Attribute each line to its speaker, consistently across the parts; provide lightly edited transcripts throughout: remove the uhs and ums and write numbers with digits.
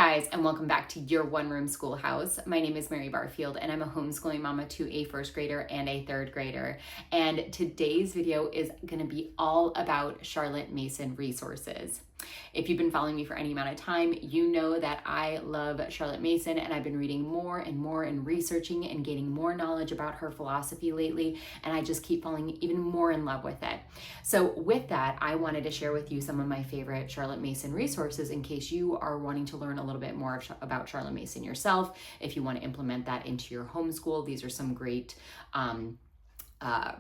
Speaker 1: guys, and welcome back to your one-room schoolhouse. My name is Mary Barfield, and I'm a homeschooling mama to a first grader and a third grader. And today's video is going to be all about Charlotte Mason resources. If you've been following me for any amount of time, you know that I love Charlotte Mason, and I've been reading more and more and researching and gaining more knowledge about her philosophy lately, and I just keep falling even more in love with it. So with that, I wanted to share with you some of my favorite Charlotte Mason resources in case you are wanting to learn a little bit more about Charlotte Mason yourself. If you want to implement that into your homeschool, these are some great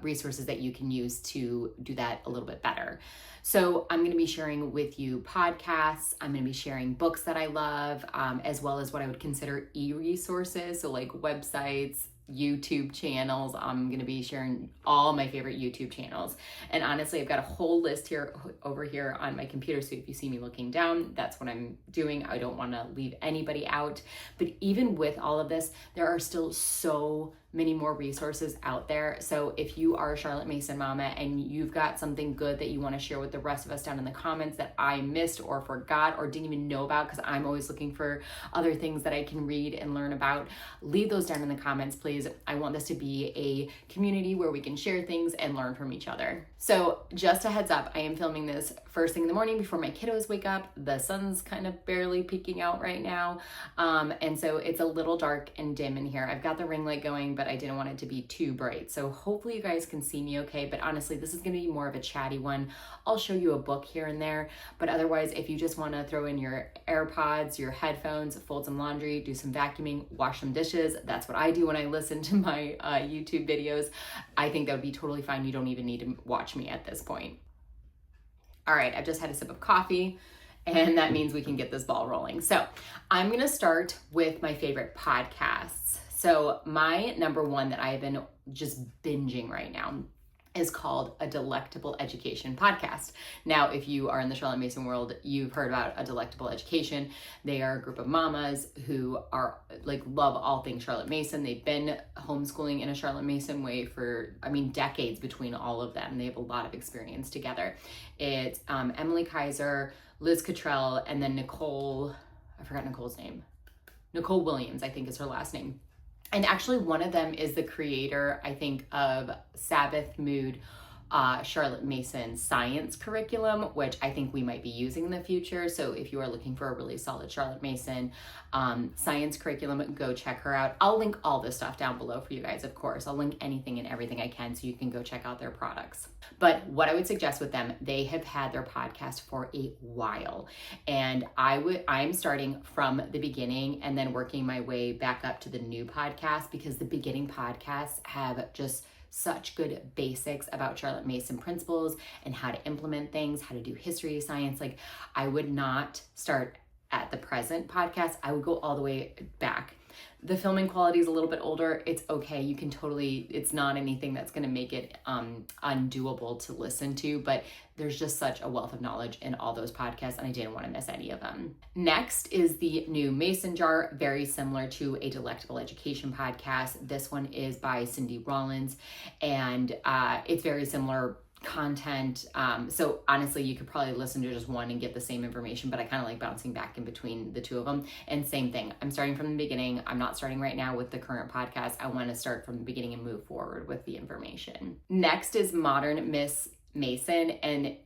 Speaker 1: resources that you can use to do that a little bit better. So I'm going to be sharing with you podcasts. I'm going to be sharing books that I love, as well as what I would consider e-resources. So like websites, YouTube channels. I'm going to be sharing all my favorite YouTube channels. And honestly, I've got a whole list over here on my computer. So if you see me looking down, that's what I'm doing. I don't want to leave anybody out. But even with all of this, there are still so many more resources out there. So if you are a Charlotte Mason mama and you've got something good that you want to share with the rest of us down in the comments that I missed or forgot or didn't even know about, because I'm always looking for other things that I can read and learn about, leave those down in the comments, please. I want this to be a community where we can share things and learn from each other. So just a heads up, I am filming this first thing in the morning before my kiddos wake up. The sun's kind of barely peeking out right now. And so it's a little dark and dim in here. I've got the ring light going, but I didn't want it to be too bright. So hopefully you guys can see me okay. But honestly, this is going to be more of a chatty one. I'll show you a book here and there. But otherwise, if you just want to throw in your AirPods, your headphones, fold some laundry, do some vacuuming, wash some dishes, that's what I do when I listen to my YouTube videos. I think that would be totally fine. You don't even need to watch me at this point. All right, I've just had a sip of coffee, and that means we can get this ball rolling. So I'm going to start with my favorite podcasts. So my number one that I have been just binging right now is called A Delectable Education Podcast. Now, if you are in the Charlotte Mason world, you've heard about A Delectable Education. They are a group of mamas who are love all things Charlotte Mason. They've been homeschooling in a Charlotte Mason way for, decades between all of them. They have a lot of experience together. It's Emily Kaiser, Liz Cottrell, and then Nicole, I forgot Nicole's name. Nicole Williams, I think is her last name. And actually one of them is the creator, I think, of Sabbath Mood Charlotte Mason science curriculum, which I think we might be using in the future. So if you are looking for a really solid Charlotte Mason science curriculum, go check her out. I'll link all this stuff down below for you guys, of course. I'll link anything and everything I can so you can go check out their products. But what I would suggest with them, they have had their podcast for a while. And I'm starting from the beginning and then working my way back up to the new podcast, because the beginning podcasts have just such good basics about Charlotte Mason principles and how to implement things, how to do history, science. I would not start at the present podcast. I would go all the way back. The filming quality is a little bit older. It's okay. You can it's not anything that's going to make it undoable to listen to, but there's just such a wealth of knowledge in all those podcasts, and I didn't want to miss any of them. Next is the new Mason Jar, very similar to A Delectable Education podcast. This one is by Cindy Rollins, and it's very similar content. So honestly, you could probably listen to just one and get the same information, but I kind of like bouncing back in between the two of them. And same thing, I'm starting from the beginning. I'm not starting right now with the current podcast. I want to start from the beginning and move forward with the information. Next is Modern Miss Mason, and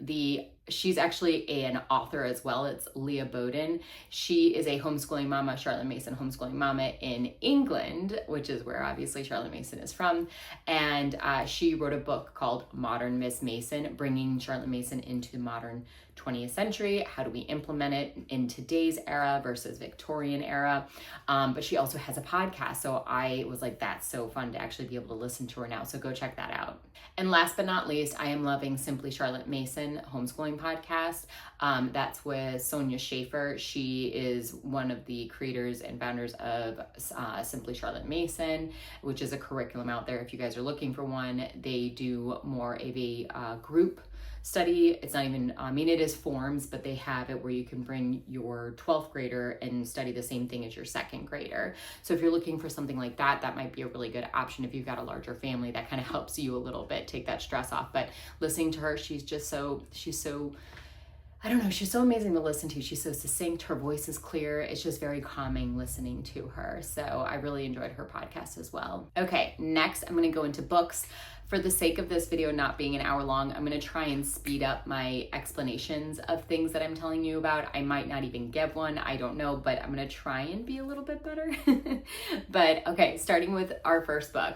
Speaker 1: she's actually an author as well. It's Leah Bowden. She is a homeschooling mama, Charlotte Mason homeschooling mama in England, which is where obviously Charlotte Mason is from. And she wrote a book called Modern Miss Mason, bringing Charlotte Mason into the modern 20th century. How do we implement it in today's era versus Victorian era? But she also has a podcast. So I was like, that's so fun to actually be able to listen to her now. So go check that out. And last but not least, I am loving Simply Charlotte Mason homeschooling podcast. That's with Sonia Schaefer. She is one of the creators and founders of Simply Charlotte Mason, which is a curriculum out there. If you guys are looking for one, they do more of a group study. It's not even, it is forms, but they have it where you can bring your 12th grader and study the same thing as your second grader. So if you're looking for something like that, that might be a really good option if you've got a larger family. That kind of helps you a little bit take that stress off. But listening to her, she's so I don't know, she's so amazing to listen to. She's so succinct, her voice is clear. It's just very calming listening to her. So I really enjoyed her podcast as well. Okay, next I'm gonna go into books. For the sake of this video not being an hour long, I'm gonna try and speed up my explanations of things that I'm telling you about. I might not even give one, I don't know, but I'm gonna try and be a little bit better. But okay, starting with our first book,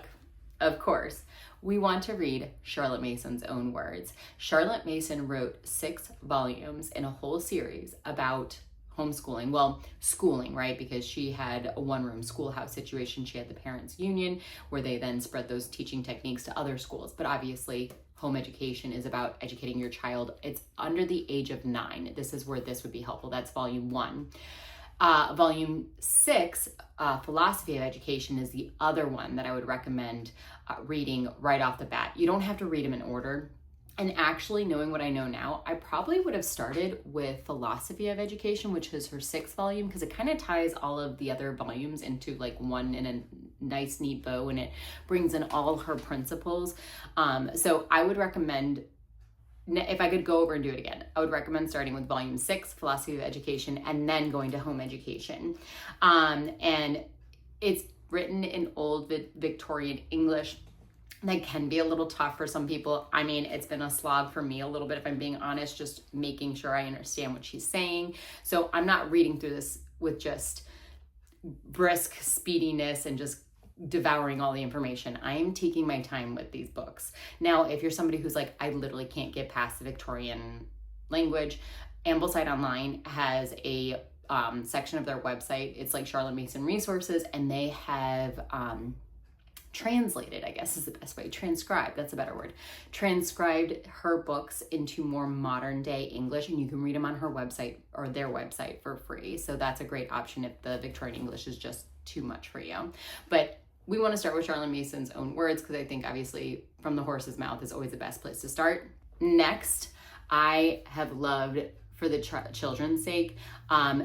Speaker 1: of course, we want to read Charlotte Mason's own words. Charlotte Mason wrote 6 volumes in a whole series about homeschooling. Well, schooling, right? Because she had a one-room schoolhouse situation. She had the parents' union where they then spread those teaching techniques to other schools. But obviously, home education is about educating your child. It's under the age of 9. This is where this would be helpful. That's volume 1. Volume 6, Philosophy of Education, is the other one that I would recommend reading right off the bat. You don't have to read them in order. And actually, knowing what I know now, I probably would have started with Philosophy of Education, which is her 6th volume, because it kind of ties all of the other volumes into like one in a nice, neat bow, and it brings in all her principles. So I would recommend, if I could go over and do it again, I would recommend starting with volume 6, Philosophy of Education, and then going to Home Education. And it's written in old Victorian English. That can be a little tough for some people. I mean, it's been a slog for me a little bit, if I'm being honest, just making sure I understand what she's saying. So I'm not reading through this with just brisk speediness and just devouring all the information. I am taking my time with these books. Now, if you're somebody who's like, I literally can't get past the Victorian language, Ambleside Online has a section of their website. It's like Charlotte Mason Resources, and they have translated, I guess is the best way, transcribed, that's a better word, transcribed her books into more modern day English, and you can read them on her website or their website for free. So that's a great option if the Victorian English is just too much for you. But we want to start with Charlotte Mason's own words, because I think obviously from the horse's mouth is always the best place to start. Next, I have loved, for the children's sake,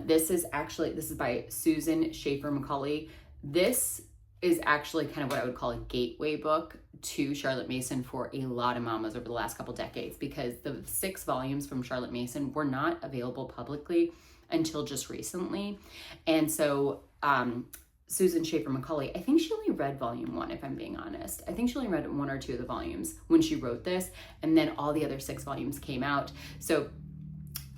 Speaker 1: this is by Susan Schaefer Macaulay. This is actually kind of what I would call a gateway book to Charlotte Mason for a lot of mamas over the last couple decades, because the 6 volumes from Charlotte Mason were not available publicly until just recently. And so Susan Schaefer Macaulay, I think she only read volume 1, if I'm being honest. I think she only read 1 or 2 of the volumes when she wrote this, and then all the other 6 volumes came out. So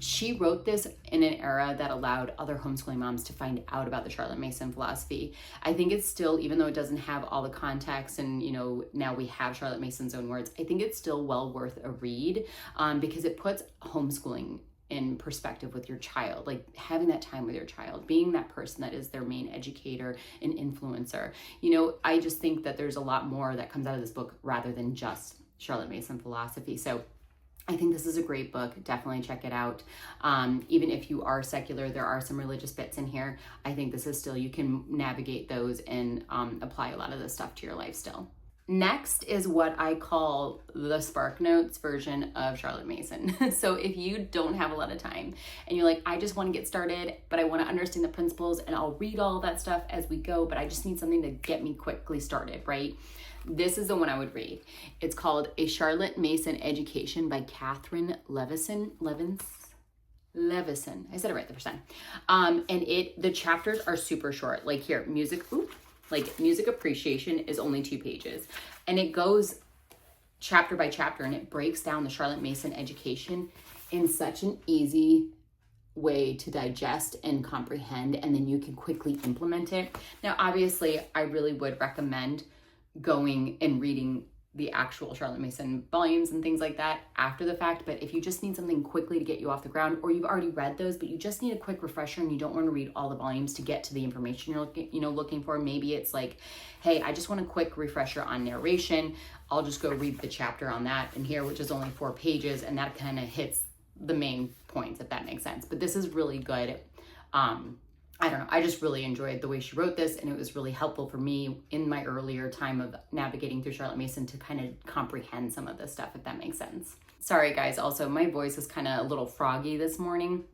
Speaker 1: she wrote this in an era that allowed other homeschooling moms to find out about the Charlotte Mason philosophy. I think it's still, even though it doesn't have all the context and, you know, now we have Charlotte Mason's own words, I think it's still well worth a read because it puts homeschooling in perspective with your child, like having that time with your child, being that person that is their main educator and influencer. You know, I just think that there's a lot more that comes out of this book rather than just Charlotte Mason philosophy. So I think this is a great book. Definitely check it out. Even if you are secular, there are some religious bits in here. I think this is still, you can navigate those and apply a lot of this stuff to your life still. Next is what I call the Spark Notes version of Charlotte Mason. So if you don't have a lot of time and you're like, I just want to get started, but I want to understand the principles and I'll read all that stuff as we go, but I just need something to get me quickly started, right? This is the one I would read. It's called A Charlotte Mason Education by Catherine Levison. I said it right the first time. And the chapters are super short. Like here, music appreciation is only 2 pages. And it goes chapter by chapter, and it breaks down the Charlotte Mason education in such an easy way to digest and comprehend, and then you can quickly implement it. Now, obviously, I really would recommend going and reading the actual Charlotte Mason volumes and things like that after the fact. But if you just need something quickly to get you off the ground, or you've already read those, but you just need a quick refresher and you don't want to read all the volumes to get to the information you're looking for, maybe it's like, hey, I just want a quick refresher on narration. I'll just go read the chapter on that in here, which is only 4 pages, and that kind of hits the main points, if that makes sense. But this is really good. I don't know, I just really enjoyed the way she wrote this, and it was really helpful for me in my earlier time of navigating through Charlotte Mason to kind of comprehend some of this stuff, if that makes sense. Sorry guys, also my voice is kind of a little froggy this morning.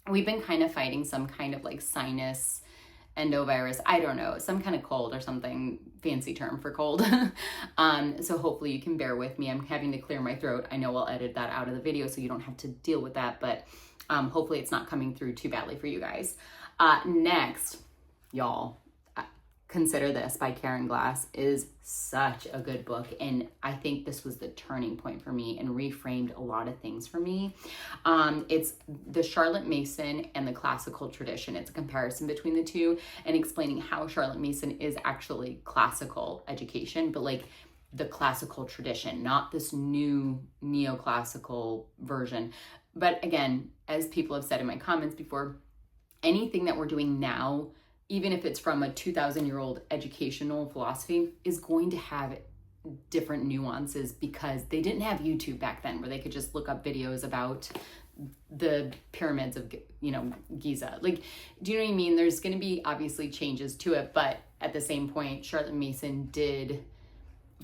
Speaker 1: We've been kind of fighting some kind of like sinus endovirus, I don't know, some kind of cold or something, fancy term for cold. So hopefully you can bear with me. I'm having to clear my throat. I know I'll edit that out of the video so you don't have to deal with that, but hopefully it's not coming through too badly for you guys. Next, y'all, Consider This by Karen Glass is such a good book, and I think this was the turning point for me and reframed a lot of things for me. It's the Charlotte Mason and the classical tradition. It's a comparison between the two and explaining how Charlotte Mason is actually classical education, but like the classical tradition, not this new neoclassical version. But again, as people have said in my comments before, anything that we're doing now, even if it's from a 2,000-year-old educational philosophy, is going to have different nuances because they didn't have YouTube back then where they could just look up videos about the pyramids of, Giza. Like, do you know what I mean? There's going to be obviously changes to it, but at the same point, Charlotte Mason did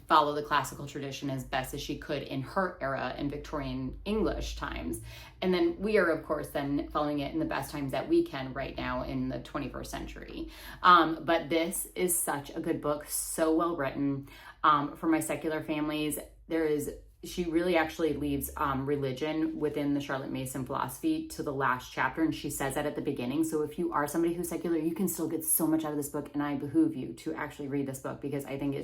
Speaker 1: follow the classical tradition as best as she could in her era in Victorian English times. And then we are, of course, then following it in the best times that we can right now in the 21st century. But this is such a good book, so well written. For my secular families, she really actually leaves religion within the Charlotte Mason philosophy to the last chapter, and she says that at the beginning. So if you are somebody who's secular, you can still get so much out of this book, and I behoove you to actually read this book because I think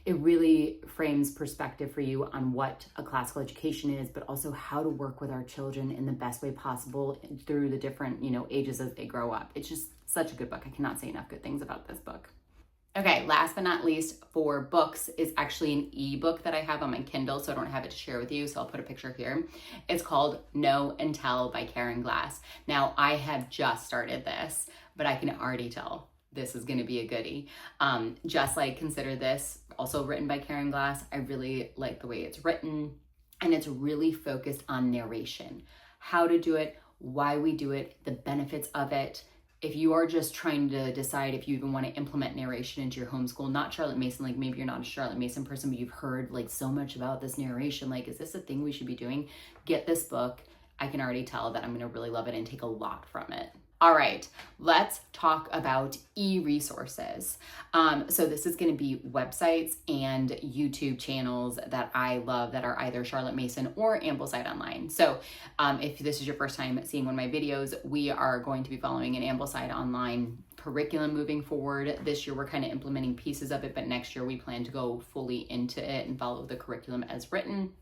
Speaker 1: it really frames perspective for you on what a classical education is, but also how to work with our children in the best way possible through the different, ages as they grow up. It's just such a good book. I cannot say enough good things about this book. Okay, last but not least for books is actually an ebook that I have on my Kindle, so I don't have it to share with you, so I'll put a picture here. It's called Know and Tell by Karen Glass. Now, I have just started this, but I can already tell this is going to be a goodie. Just like Consider This, also written by Karen Glass, I really like the way it's written, and it's really focused on narration, how to do it, why we do it, the benefits of it. If you are just trying to decide if you even want to implement narration into your homeschool, not Charlotte Mason, like maybe you're not a Charlotte Mason person, but you've heard like so much about this narration, like, is this a thing we should be doing? Get this book. I can already tell that I'm going to really love it and take a lot from it. All right, let's talk about eResources. So this is going to be websites and YouTube channels that I love that are either Charlotte Mason or Ambleside Online. So if this is your first time seeing one of my videos, we are going to be following an Ambleside Online curriculum moving forward. This year we're kind of implementing pieces of it, but next year we plan to go fully into it and follow the curriculum as written.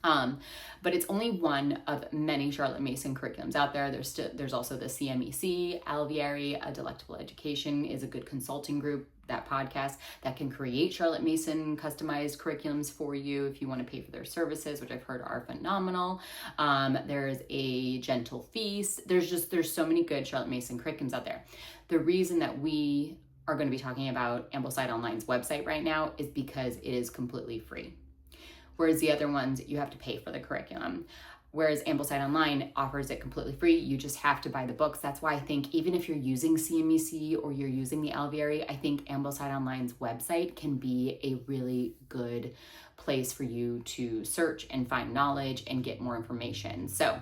Speaker 1: But it's only one of many Charlotte Mason curriculums out there. There's also the CMEC, Alvieri, A Delectable Education is a good consulting group, that podcast that can create Charlotte Mason customized curriculums for you if you want to pay for their services, which I've heard are phenomenal. There's a Gentle Feast. There's so many good Charlotte Mason curriculums out there. The reason that we are going to be talking about Ambleside Online's website right now is because it is completely free. Whereas the other ones, you have to pay for the curriculum. Whereas Ambleside Online offers it completely free. You just have to buy the books. That's why I think even if you're using CMEC or you're using the Alvieri, I think Ambleside Online's website can be a really good place for you to search and find knowledge and get more information. So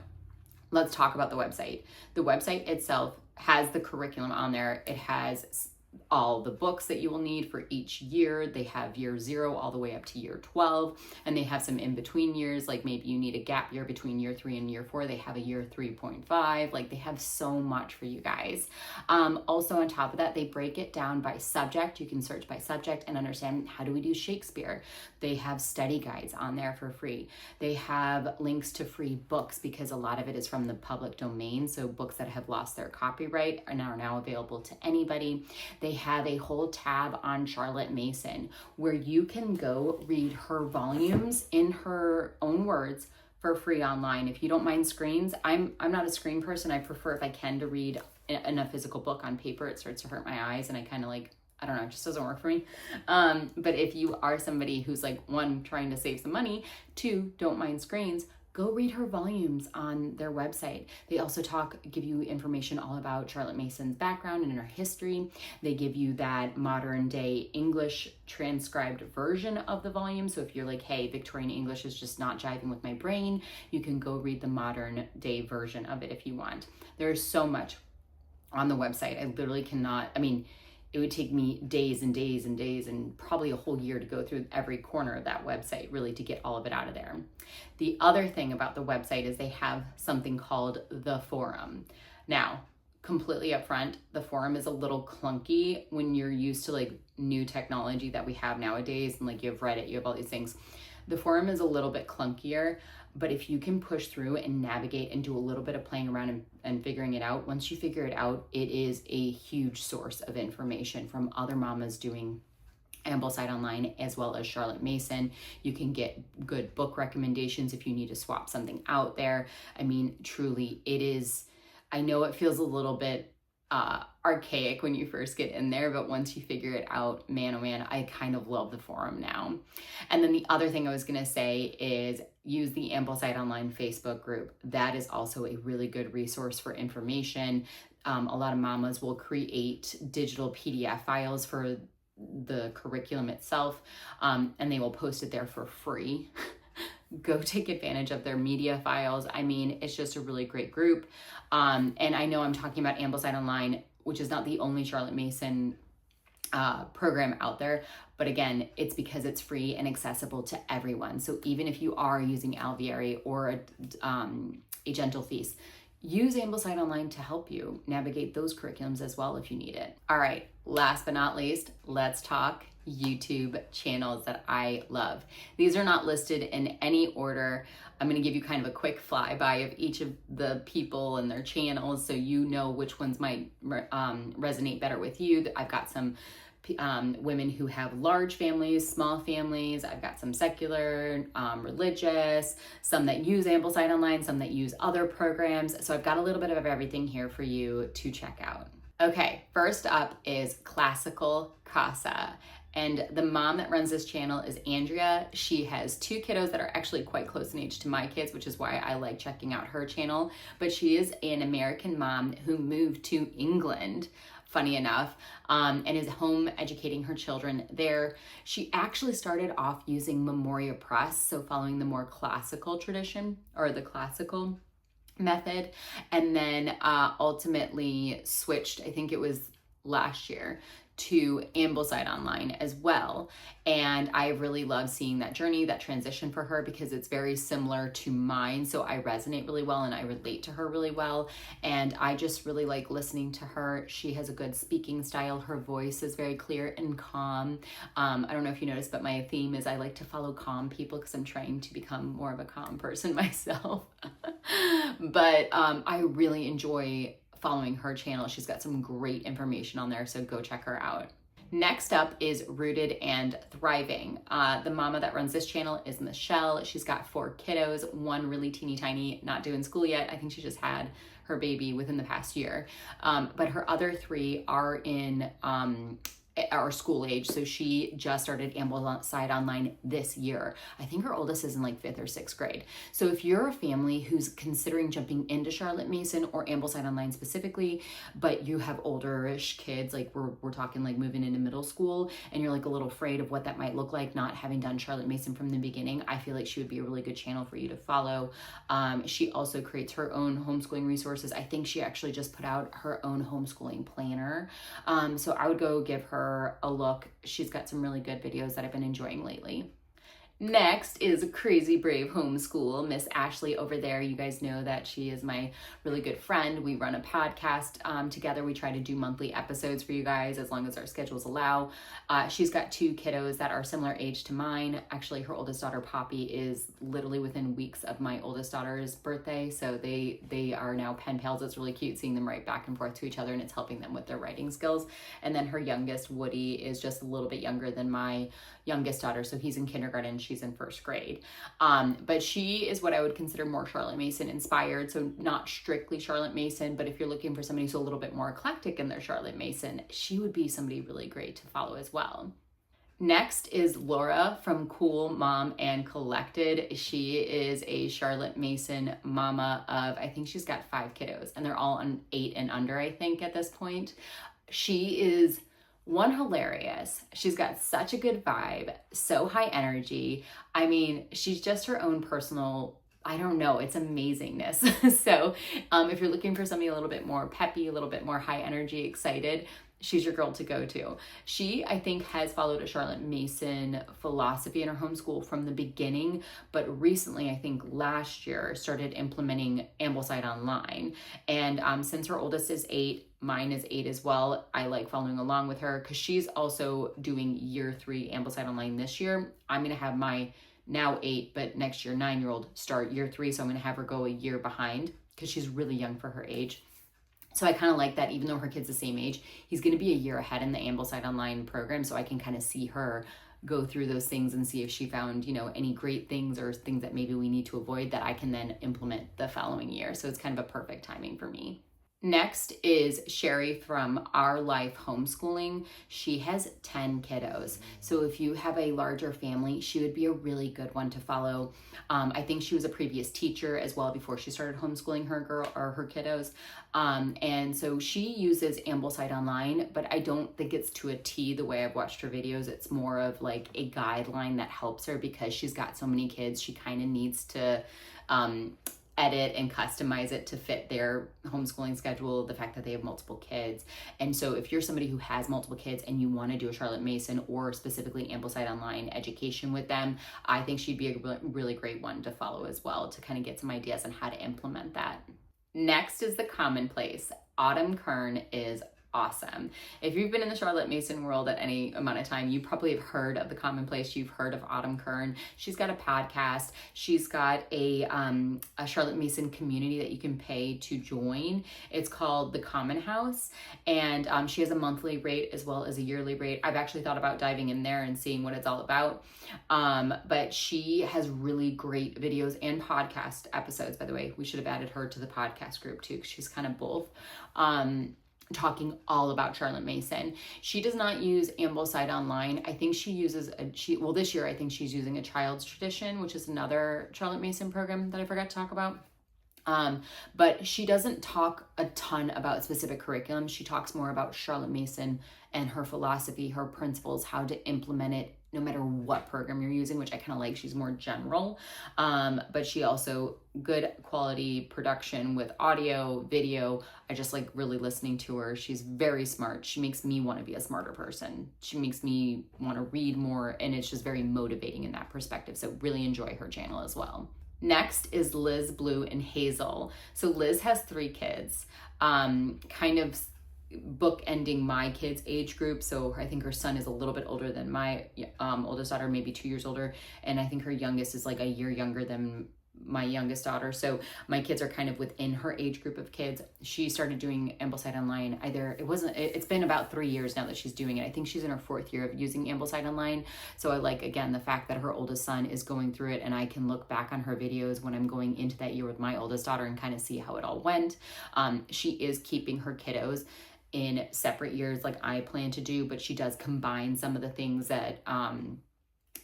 Speaker 1: let's talk about the website. The website itself has the curriculum on there. It has all the books that you will need for each year. They have year 0 all the way up to year 12, and they have some in-between years, like maybe you need a gap year between year 3 and year 4. They have a year 3.5. Like, they have so much for you guys. Also on top of that, they break it down by subject. You can search by subject and understand how do we do Shakespeare. They have study guides on there for free. They have links to free books because a lot of it is from the public domain. So books that have lost their copyright are now available to anybody. They have a whole tab on Charlotte Mason where you can go read her volumes in her own words for free online. If you don't mind screens, I'm not a screen person. I prefer, if I can, to read in a physical book on paper. It starts to hurt my eyes and I kind of like, I don't know, it just doesn't work for me. But if you are somebody who's like, 1, trying to save some money, 2, don't mind screens, go read her volumes on their website. They also give you information all about Charlotte Mason's background and her history. They give you that modern day English transcribed version of the volume. So if you're like, hey, Victorian English is just not jiving with my brain, you can go read the modern day version of it if you want. There's so much. on the website. I literally cannot, I mean, it would take me days and days and days and probably a whole year to go through every corner of that website, really, to get all of it out of there. The other thing about the website is they have something called the forum. Now, completely upfront, the forum is a little clunky when you're used to like new technology that we have nowadays, and like you have Reddit, you have all these things. The forum is a little bit clunkier, but if you can push through and navigate and do a little bit of playing around and figuring it out, once you figure it out, it is a huge source of information from other mamas doing Ambleside online as well as Charlotte Mason. You can get good book recommendations if you need to swap something out there. I mean, truly, it is, I know it feels a little bit archaic when you first get in there, but once you figure it out, man, oh man, I kind of love the forum now. And then the other thing I was going to say is use the Ambleside Online Facebook group. That is also a really good resource for information. A lot of mamas will create digital PDF files for the curriculum itself, and they will post it there for free. Go take advantage of their media files. I mean, it's just a really great group. And I know I'm talking about Ambleside Online, which is not the only Charlotte Mason program out there, but again, it's because it's free and accessible to everyone. So even if you are using Alvieri or a Gentle Feast, use Ambleside Online to help you navigate those curriculums as well if you need it. All right, last but not least, let's talk YouTube channels that I love. These are not listed in any order. I'm going to give you kind of a quick flyby of each of the people and their channels so you know which ones might resonate better with you. I've got some women who have large families, small families. I've got some secular, religious, some that use Ambleside Online, some that use other programs. So I've got a little bit of everything here for you to check out. Okay, first up is Classical Casa. And the mom that runs this channel is Andrea. She has 2 kiddos that are actually quite close in age to my kids, which is why I like checking out her channel. But she is an American mom who moved to England, funny enough, and is home educating her children there. She actually started off using Memoria Press, so following the more classical tradition, or the classical method, and then ultimately switched, I think it was last year, to Ambleside Online as well. And I really love seeing that journey, that transition for her, because it's very similar to mine. So I resonate really well and I relate to her really well. And I just really like listening to her. She has a good speaking style. Her voice is very clear and calm. I don't know if you noticed, but my theme is I like to follow calm people because I'm trying to become more of a calm person myself. But I really enjoy following her channel. She's got some great information on there, so go check her out. Next up is Rooted and Thriving. The mama that runs this channel is Michelle. She's got 4 kiddos, 1 really teeny tiny, not doing school yet. I think she just had her baby within the past year. But her other 3 are in our school age. So she just started Ambleside Online this year. I think her oldest is in like 5th or 6th grade. So if you're a family who's considering jumping into Charlotte Mason or Ambleside Online specifically, but you have older-ish kids, like we're talking like moving into middle school, and you're like a little afraid of what that might look like not having done Charlotte Mason from the beginning, I feel like she would be a really good channel for you to follow. She also creates her own homeschooling resources. I think she actually just put out her own homeschooling planner. So I would go give her a look. She's got some really good videos that I've been enjoying lately. Next is Crazy Brave Homeschool, Miss Ashley over there. You guys know that she is my really good friend. We run a podcast together. We try to do monthly episodes for you guys as long as our schedules allow. She's got 2 kiddos that are similar age to mine. Actually, her oldest daughter, Poppy, is literally within weeks of my oldest daughter's birthday. So they are now pen pals. It's really cute seeing them write back and forth to each other, and it's helping them with their writing skills. And then her youngest, Woody, is just a little bit younger than my youngest daughter. So he's in kindergarten. She's in 1st grade. But she is what I would consider more Charlotte Mason inspired. So not strictly Charlotte Mason, but if you're looking for somebody who's a little bit more eclectic in their Charlotte Mason, she would be somebody really great to follow as well. Next is Laura from Cool Mom and Collected. She is a Charlotte Mason mama of, I think she's got 5 kiddos, and they're all on 8 and under, I think, at this point. She is hilarious. She's got such a good vibe, so high energy. I mean, she's just her own personal I don't know, it's amazingness. So if you're looking for something a little bit more peppy, a little bit more high energy, excited, she's your girl to go to. She, I think, has followed a Charlotte Mason philosophy in her homeschool from the beginning, but recently, I think last year, started implementing Ambleside online. And since her oldest is 8, mine is 8 as well, I like following along with her because she's also doing year 3 Ambleside online this year. I'm going to have my now 8, but next year 9-year-old start year 3. So I'm going to have her go a year behind because she's really young for her age. So I kind of like that, even though her kid's the same age, he's going to be a year ahead in the Ambleside online program. So I can kind of see her go through those things and see if she found, any great things or things that maybe we need to avoid that I can then implement the following year. So it's kind of a perfect timing for me. Next is Sherry from Our Life Homeschooling. She has 10 kiddos. So if you have a larger family, she would be a really good one to follow. I think she was a previous teacher as well before she started homeschooling her kiddos. And so she uses Ambleside online, but I don't think it's to a T the way I've watched her videos. It's more of like a guideline that helps her because she's got so many kids. She kind of needs to edit and customize it to fit their homeschooling schedule, the fact that they have multiple kids. And so if you're somebody who has multiple kids and you want to do a Charlotte Mason or specifically Ambleside online education with them, I think she'd be a really great one to follow as well to kind of get some ideas on how to implement that. Next is the Commonplace. Autumn Kern is awesome. If you've been in the Charlotte Mason world at any amount of time, you probably have heard of the Commonplace. You've heard of Autumn Kern. She's got a podcast. She's got a Charlotte Mason community that you can pay to join. It's called the Common House, and she has a monthly rate as well as a yearly rate. I've actually thought about diving in there and seeing what it's all about. But she has really great videos and podcast episodes. By the way, we should have added her to the podcast group too, because she's kind of both. Talking all about Charlotte Mason. She does not use Ambleside online. I think she uses this year I think she's using a Child's Tradition, which is another Charlotte Mason program that I forgot to talk about. But she doesn't talk a ton about specific curriculum. She talks more about Charlotte Mason and her philosophy, her principles, how to implement it no matter what program you're using, which I kind of like. She's more general, but she also good quality production with audio, video. I just like really listening to her. She's very smart. She makes me want to be a smarter person. She makes me want to read more, and it's just very motivating in that perspective. So really enjoy her channel as well. Next is Liz, Blue, and Hazel. So Liz has 3 kids, kind of bookending my kids' age group. So I think her son is a little bit older than my oldest daughter, maybe 2 years older. And I think her youngest is like a year younger than my youngest daughter. So my kids are kind of within her age group of kids. She started doing Ambleside online. It's been about 3 years now that she's doing it. I think she's in her 4th year of using Ambleside online. So I like, again, the fact that her oldest son is going through it, and I can look back on her videos when I'm going into that year with my oldest daughter and kind of see how it all went. She is keeping her kiddos in separate years like I plan to do, but she does combine some of the things that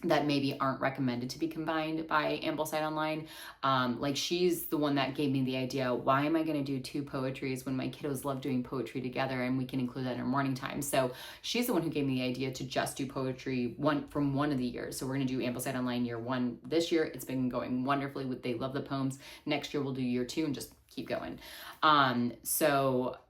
Speaker 1: that maybe aren't recommended to be combined by Ambleside online. Like she's the one that gave me the idea, why am I going to do 2 poetries when my kiddos love doing poetry together and we can include that in our morning time? So she's the one who gave me the idea to just do poetry from one of the years. So we're going to do Ambleside online year 1 this year. It's been going wonderfully. They love the poems. Next year we'll do year 2 and just keep going.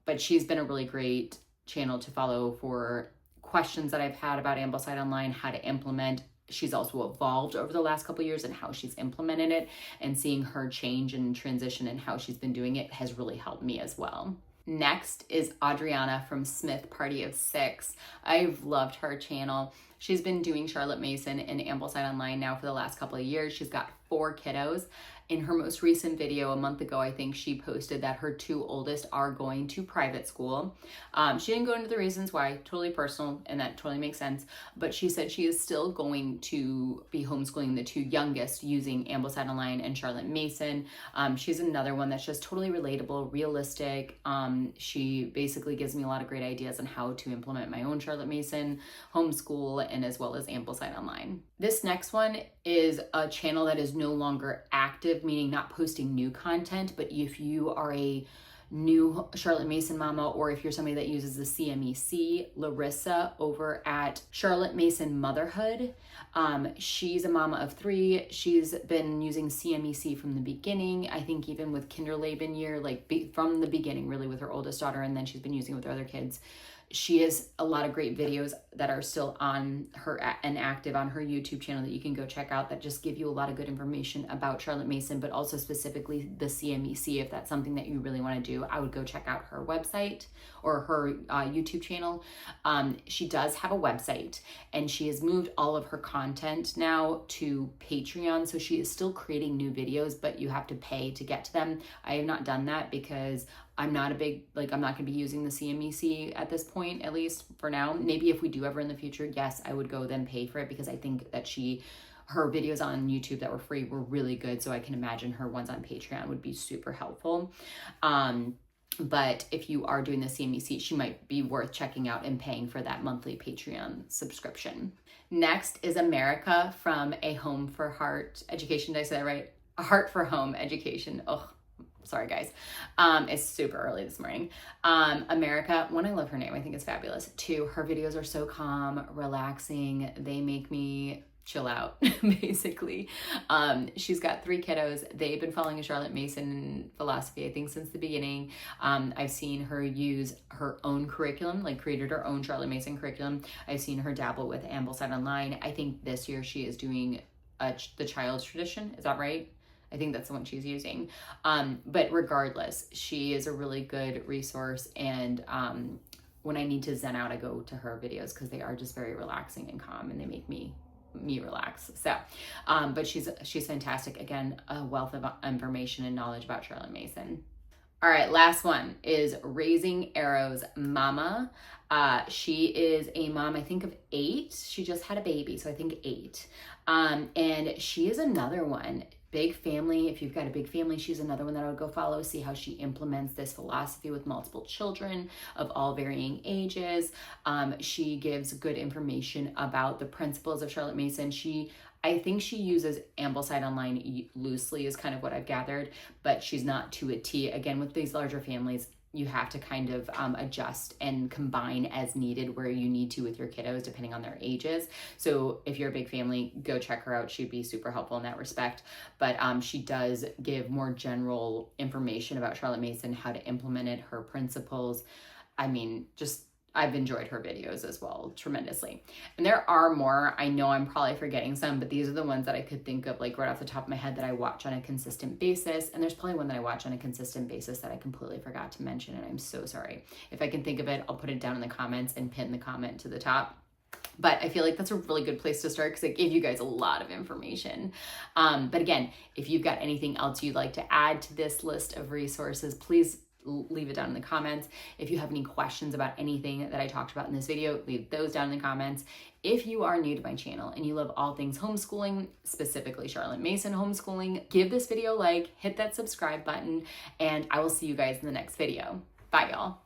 Speaker 1: But she's been a really great channel to follow for questions that I've had about Ambleside online, how to implement. She's also evolved over the last couple of years and how she's implemented it, and seeing her change and transition and how she's been doing it has really helped me as well. Next is Adriana from Smith Party of 6. I've loved her channel. She's been doing Charlotte Mason and Ambleside online now for the last couple of years. She's got 4 kiddos. In her most recent video, a month ago, I think she posted that her 2 oldest are going to private school. She didn't go into the reasons why, totally personal, and that totally makes sense. But she said she is still going to be homeschooling the 2 youngest using Ambleside Online and Charlotte Mason. She's another one that's just totally relatable, realistic. She basically gives me a lot of great ideas on how to implement my own Charlotte Mason homeschool, and as well as Ambleside Online. This next one is a channel that is no longer active, meaning not posting new content, but if you are a new Charlotte Mason mama, or if you're somebody that uses the CMEC, Larissa over at Charlotte Mason Motherhood. She's a mama of 3. She's been using CMEC from the beginning. I think even with Kinderleben year, like from the beginning, really, with her oldest daughter, and then she's been using it with her other kids. She has a lot of great videos that are still on her and active on her YouTube channel that you can go check out, that just give you a lot of good information about Charlotte Mason, but also specifically the CMEC. If that's something that you really want to do, I would go check out her website or her YouTube channel. She does have a website, and she has moved all of her content now to Patreon. So she is still creating new videos, but you have to pay to get to them. I have not done that because I'm not a big, I'm not going to be using the CMEC at this point, at least for now. Maybe if we do ever in the future, yes, I would go then pay for it, because I think that her videos on YouTube that were free were really good. So I can imagine her ones on Patreon would be super helpful. But if you are doing the CMEC, she might be worth checking out and paying for that monthly Patreon subscription. Next is America from A Home for Heart Education. Did I say that right? A Heart for Home Education. Oh, sorry guys. It's super early this morning. America, 1, I love her name. I think it's fabulous. 2, her videos are so calm, relaxing. They make me chill out, basically. She's got 3 kiddos. They've been following a Charlotte Mason philosophy, I think, since the beginning. I've seen her use her own curriculum, created her own Charlotte Mason curriculum. I've seen her dabble with Ambleside Online. I think this year she is doing the Child's Tradition. Is that right? I think that's the one she's using. But regardless, she is a really good resource. And when I need to zen out, I go to her videos because they are just very relaxing and calm, and they make me relax. So, but she's fantastic. Again, a wealth of information and knowledge about Charlotte Mason. All right, last one is Raising Arrow's mama. She is a mom, I think, of 8. She just had a baby, so I think 8. And she is another one. Big family. If you've got a big family, she's another one that I would go follow, see how she implements this philosophy with multiple children of all varying ages. She gives good information about the principles of Charlotte Mason. I think she uses Ambleside Online loosely, is kind of what I've gathered, but she's not to a T. Again, with these larger families, you have to kind of adjust and combine as needed where you need to with your kiddos, depending on their ages. So if you're a big family, go check her out. She'd be super helpful in that respect. But she does give more general information about Charlotte Mason, how to implement it, her principles. I mean, I've enjoyed her videos as well tremendously. And there are more. I know I'm probably forgetting some, but these are the ones that I could think of right off the top of my head that I watch on a consistent basis. And there's probably one that I watch on a consistent basis that I completely forgot to mention, and I'm so sorry. If I can think of it, I'll put it down in the comments and pin the comment to the top. But I feel like that's a really good place to start because it gave you guys a lot of information. But again, if you've got anything else you'd like to add to this list of resources, please leave it down in the comments. If you have any questions about anything that I talked about in this video, leave those down in the comments. If you are new to my channel and you love all things homeschooling, specifically Charlotte Mason homeschooling, give this video a like, hit that subscribe button, and I will see you guys in the next video. Bye, y'all.